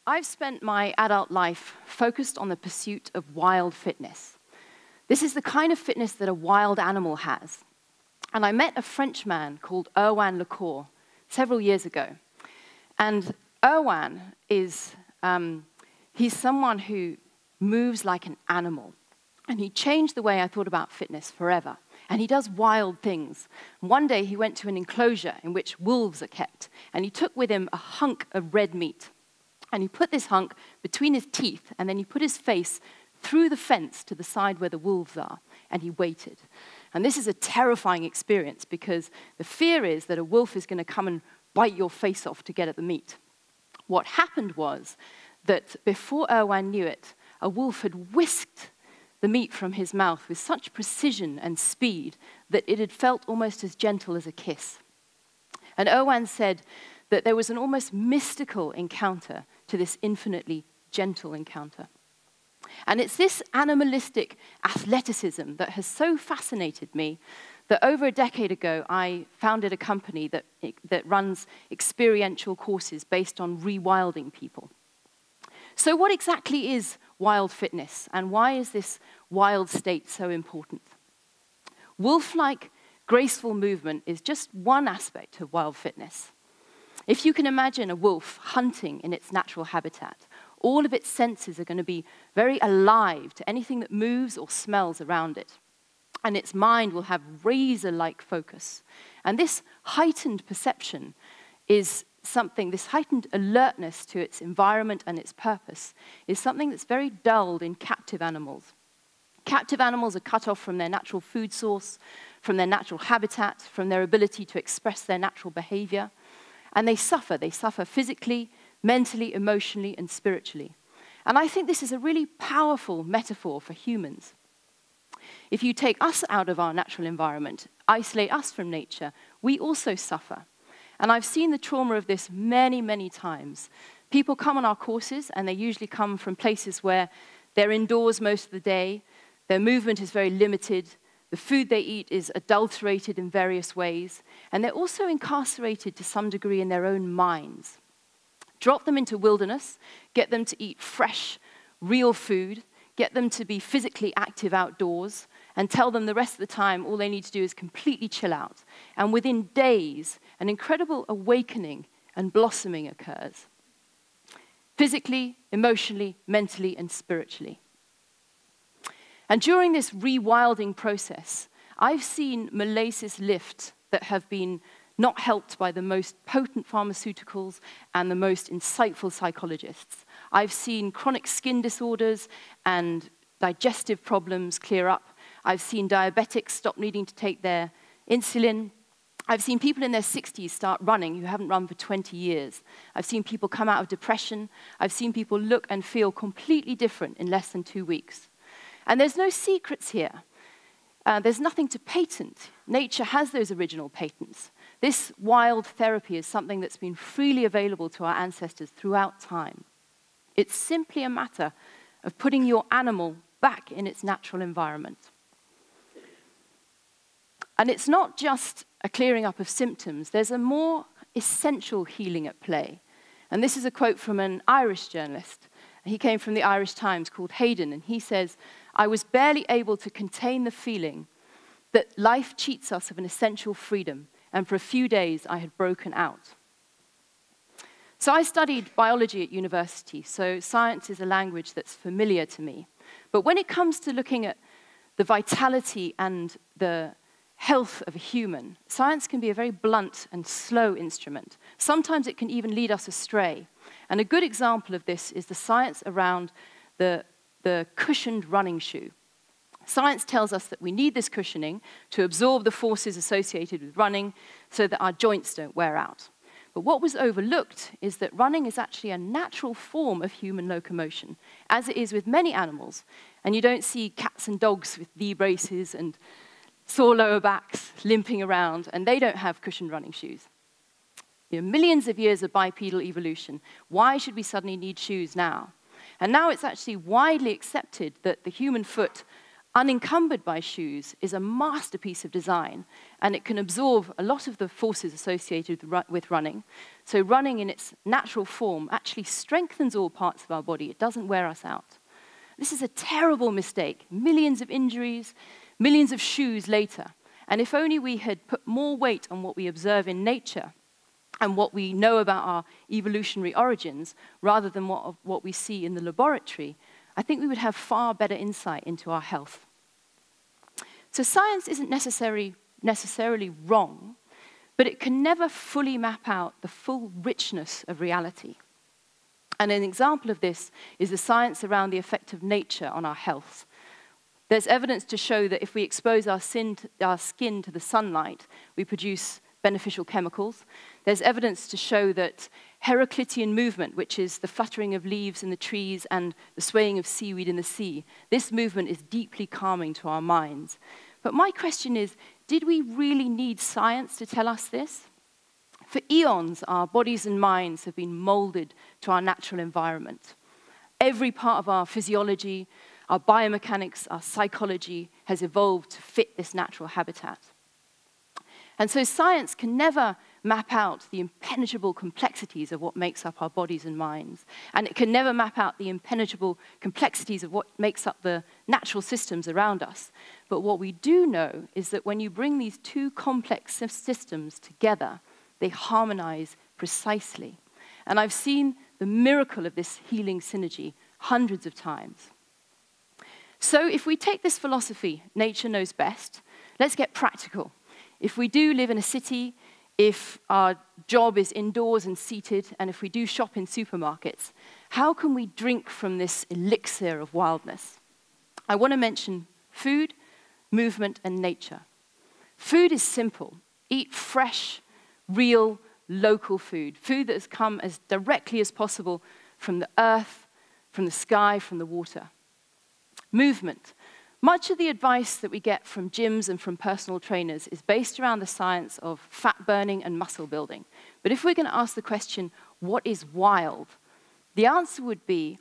I've spent my adult life focused on the pursuit of wild fitness. This is the kind of fitness that a wild animal has. And I met a Frenchman called Erwan Lecour several years ago. And Erwan is, he's someone who moves like an animal. And he changed the way I thought about fitness forever. And he does wild things. One day he went to an enclosure in which wolves are kept. And he took with him a hunk of red meat. And he put this hunk between his teeth, and then he put his face through the fence to the side where the wolves are, and he waited. And this is a terrifying experience because the fear is that a wolf is going to come and bite your face off to get at the meat. What happened was that before Erwan knew it, a wolf had whisked the meat from his mouth with such precision and speed that it had felt almost as gentle as a kiss. And Erwan said that there was an almost mystical encounter to this infinitely gentle encounter. And it's this animalistic athleticism that has so fascinated me that over a decade ago, I founded a company that runs experiential courses based on rewilding people. So what exactly is wild fitness, and why is this wild state so important? Wolf-like graceful movement is just one aspect of wild fitness. If you can imagine a wolf hunting in its natural habitat, all of its senses are going to be very alive to anything that moves or smells around it. And its mind will have razor-like focus. And this heightened perception is something, this heightened alertness to its environment and its purpose, is something that's very dulled in captive animals. Captive animals are cut off from their natural food source, from their natural habitat, from their ability to express their natural behavior. And they suffer. They suffer physically, mentally, emotionally, and spiritually. And I think this is a really powerful metaphor for humans. If you take us out of our natural environment, isolate us from nature, we also suffer. And I've seen the trauma of this many, many times. People come on our courses, and they usually come from places where they're indoors most of the day, their movement is very limited, the food they eat is adulterated in various ways, and they're also incarcerated to some degree in their own minds. Drop them into wilderness, get them to eat fresh, real food, get them to be physically active outdoors, and tell them the rest of the time all they need to do is completely chill out. And within days, an incredible awakening and blossoming occurs. Physically, emotionally, mentally, and spiritually. And during this rewilding process, I've seen malaise lift that have been not helped by the most potent pharmaceuticals and the most insightful psychologists. I've seen chronic skin disorders and digestive problems clear up. I've seen diabetics stop needing to take their insulin. I've seen people in their 60s start running who haven't run for 20 years. I've seen people come out of depression. I've seen people look and feel completely different in less than 2 weeks. And there's no secrets here. There's nothing to patent. Nature has those original patents. This wild therapy is something that's been freely available to our ancestors throughout time. It's simply a matter of putting your animal back in its natural environment. And it's not just a clearing up of symptoms. There's a more essential healing at play. And this is a quote from an Irish journalist. He came from the Irish Times, called Hayden, and he says, "I was barely able to contain the feeling that life cheats us of an essential freedom, and for a few days I had broken out." So I studied biology at university, so science is a language that's familiar to me. But when it comes to looking at the vitality and the health of a human, science can be a very blunt and slow instrument. Sometimes it can even lead us astray. And a good example of this is the science around the cushioned running shoe. Science tells us that we need this cushioning to absorb the forces associated with running so that our joints don't wear out. But what was overlooked is that running is actually a natural form of human locomotion, as it is with many animals. And you don't see cats and dogs with knee braces and sore lower backs limping around, and they don't have cushioned running shoes. You know, millions of years of bipedal evolution. Why should we suddenly need shoes now? And now it's actually widely accepted that the human foot unencumbered by shoes, is a masterpiece of design, and it can absorb a lot of the forces associated with running. So running in its natural form actually strengthens all parts of our body. It doesn't wear us out. This is a terrible mistake. Millions of injuries, millions of shoes later. And if only we had put more weight on what we observe in nature and what we know about our evolutionary origins, rather than what we see in the laboratory, I think we would have far better insight into our health. So science isn't necessarily wrong, but it can never fully map out the full richness of reality. And an example of this is the science around the effect of nature on our health. There's evidence to show that if we expose our skin to the sunlight, we produce beneficial chemicals. There's evidence to show that Heraclitean movement, which is the fluttering of leaves in the trees and the swaying of seaweed in the sea, this movement is deeply calming to our minds. But my question is, did we really need science to tell us this? For eons, our bodies and minds have been molded to our natural environment. Every part of our physiology, our biomechanics, our psychology has evolved to fit this natural habitat. And so science can never map out the impenetrable complexities of what makes up our bodies and minds. And it can never map out the impenetrable complexities of what makes up the natural systems around us. But what we do know is that when you bring these two complex systems together, they harmonize precisely. And I've seen the miracle of this healing synergy hundreds of times. So if we take this philosophy, nature knows best, let's get practical. If we do live in a city, if our job is indoors and seated, and if we do shop in supermarkets, how can we drink from this elixir of wildness? I want to mention food, movement, and nature. Food is simple. Eat fresh, real, local food. Food that has come as directly as possible from the earth, from the sky, from the water. Movement. Much of the advice that we get from gyms and from personal trainers is based around the science of fat burning and muscle building. But if we're going to ask the question, what is wild? The answer would be,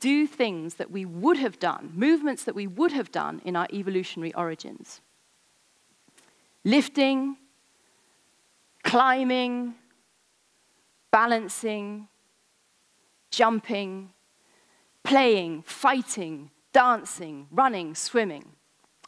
do things that we would have done, movements that we would have done in our evolutionary origins. Lifting, climbing, balancing, jumping, playing, fighting, dancing, running, swimming.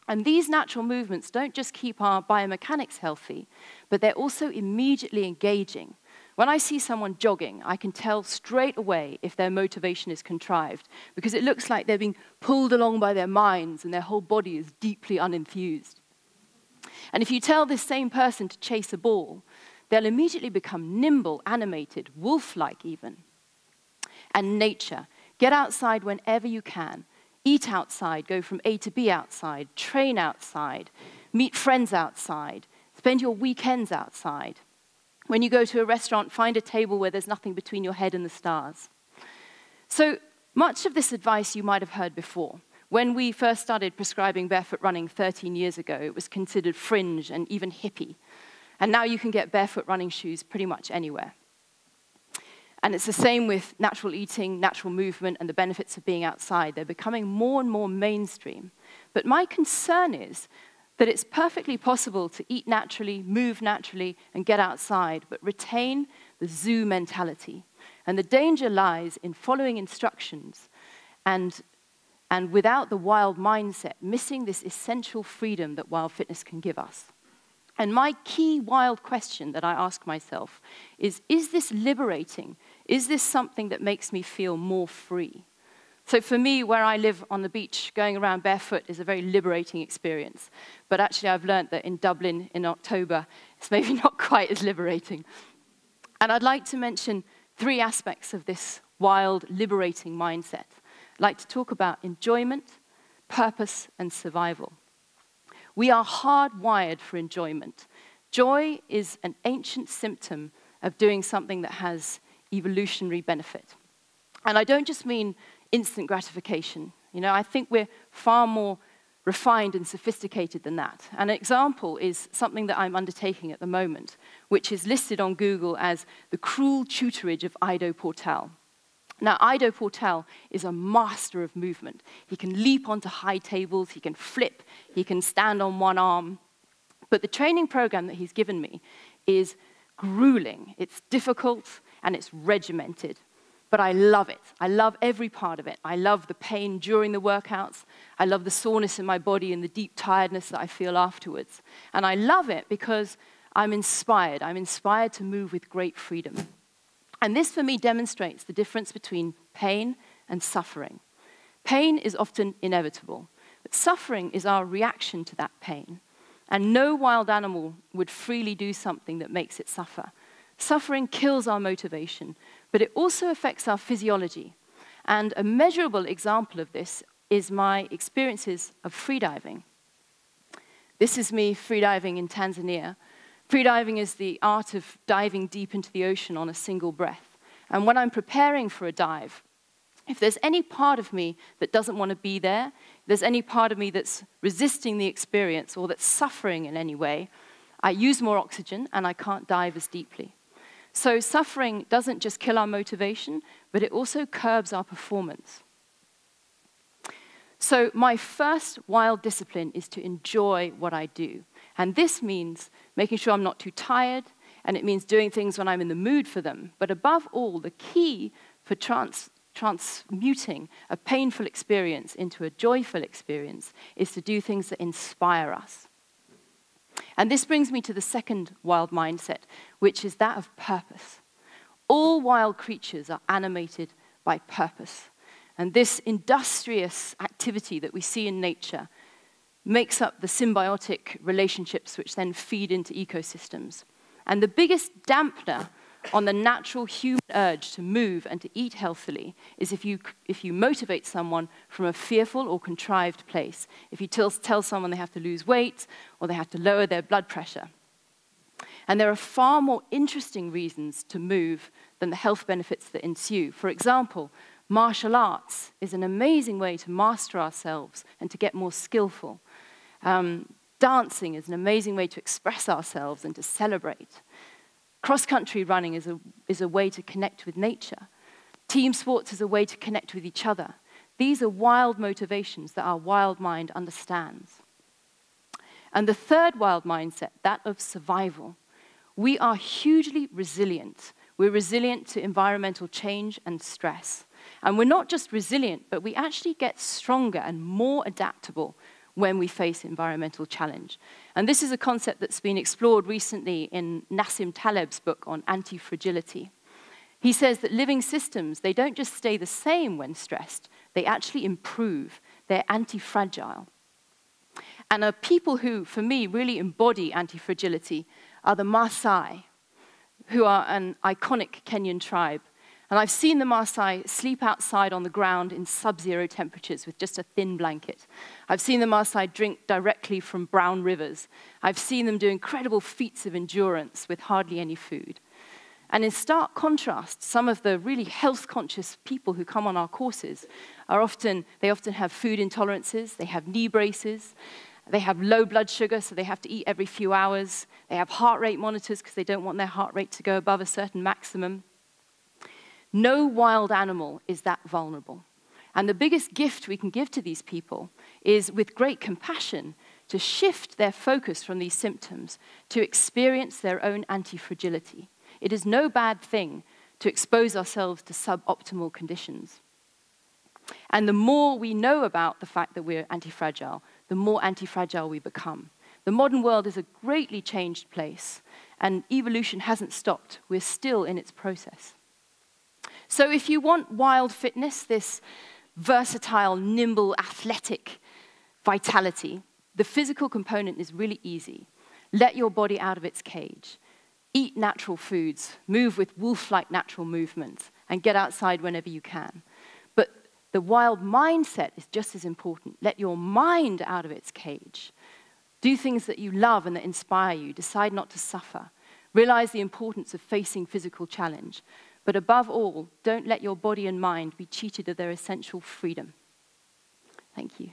And these natural movements don't just keep our biomechanics healthy, but they're also immediately engaging. When I see someone jogging, I can tell straight away if their motivation is contrived, because it looks like they're being pulled along by their minds and their whole body is deeply unenthused. And if you tell this same person to chase a ball, they'll immediately become nimble, animated, wolf-like even. And nature. Get outside whenever you can. Eat outside, go from A to B outside, train outside, meet friends outside, spend your weekends outside. When you go to a restaurant, find a table where there's nothing between your head and the stars. So much of this advice you might have heard before. When we first started prescribing barefoot running 13 years ago, it was considered fringe and even hippie. And now you can get barefoot running shoes pretty much anywhere. And it's the same with natural eating, natural movement, and the benefits of being outside. They're becoming more and more mainstream. But my concern is that it's perfectly possible to eat naturally, move naturally, and get outside, but retain the zoo mentality. And the danger lies in following instructions and without the wild mindset, missing this essential freedom that wild fitness can give us. And my key wild question that I ask myself is this liberating? Is this something that makes me feel more free? So for me, where I live on the beach, going around barefoot is a very liberating experience. But actually, I've learned that in Dublin in October, it's maybe not quite as liberating. And I'd like to mention 3 aspects of this wild, liberating mindset. I'd like to talk about enjoyment, purpose, and survival. We are hardwired for enjoyment. Joy is an ancient symptom of doing something that has evolutionary benefit. And I don't just mean instant gratification. You know, I think we're far more refined and sophisticated than that. An example is something that I'm undertaking at the moment, which is listed on Google as the cruel tutorage of Ido Portal. Now, Ido Portal is a master of movement. He can leap onto high tables, he can flip, he can stand on one arm. But the training program that he's given me is grueling. It's difficult and it's regimented. But I love it. I love every part of it. I love the pain during the workouts. I love the soreness in my body and the deep tiredness that I feel afterwards. And I love it because I'm inspired. I'm inspired to move with great freedom. And this, for me, demonstrates the difference between pain and suffering. Pain is often inevitable, but suffering is our reaction to that pain. And no wild animal would freely do something that makes it suffer. Suffering kills our motivation, but it also affects our physiology. And a measurable example of this is my experiences of freediving. This is me freediving in Tanzania. Freediving is the art of diving deep into the ocean on a single breath. And when I'm preparing for a dive, if there's any part of me that doesn't want to be there, if there's any part of me that's resisting the experience or that's suffering in any way, I use more oxygen and I can't dive as deeply. So suffering doesn't just kill our motivation, but it also curbs our performance. So my first wild discipline is to enjoy what I do. And this means making sure I'm not too tired, and it means doing things when I'm in the mood for them. But above all, the key for transmuting a painful experience into a joyful experience is to do things that inspire us. And this brings me to the second wild mindset, which is that of purpose. All wild creatures are animated by purpose. And this industrious activity that we see in nature makes up the symbiotic relationships which then feed into ecosystems. And the biggest dampener on the natural human urge to move and to eat healthily is if you motivate someone from a fearful or contrived place. If you tell someone they have to lose weight or they have to lower their blood pressure. And there are far more interesting reasons to move than the health benefits that ensue. For example, martial arts is an amazing way to master ourselves and to get more skillful. Dancing is an amazing way to express ourselves and to celebrate. Cross-country running is a way to connect with nature. Team sports is a way to connect with each other. These are wild motivations that our wild mind understands. And the third wild mindset, that of survival. We are hugely resilient. We're resilient to environmental change and stress. And we're not just resilient, but we actually get stronger and more adaptable when we face environmental challenge. And this is a concept that's been explored recently in Nassim Taleb's book on Anti-fragility. He says that living systems, they don't just stay the same when stressed, they actually improve. They're anti-fragile. And people who, for me, really embody anti-fragility are the Maasai, who are an iconic Kenyan tribe. And I've seen the Maasai sleep outside on the ground in sub-zero temperatures with just a thin blanket. I've seen the Maasai drink directly from brown rivers. I've seen them do incredible feats of endurance with hardly any food. And in stark contrast, some of the really health-conscious people who come on our courses they often have food intolerances, they have knee braces, they have low blood sugar, so they have to eat every few hours. They have heart rate monitors because they don't want their heart rate to go above a certain maximum. No wild animal is that vulnerable. And the biggest gift we can give to these people is, with great compassion, to shift their focus from these symptoms to experience their own anti-fragility. It is no bad thing to expose ourselves to suboptimal conditions. And the more we know about the fact that we're anti-fragile, the more anti-fragile we become. The modern world is a greatly changed place, and evolution hasn't stopped. We're still in its process. So if you want wild fitness, this versatile, nimble, athletic vitality, the physical component is really easy. Let your body out of its cage. Eat natural foods, move with wolf-like natural movements, and get outside whenever you can. But the wild mindset is just as important. Let your mind out of its cage. Do things that you love and that inspire you. Decide not to suffer. Realize the importance of facing physical challenge. But above all, don't let your body and mind be cheated of their essential freedom. Thank you.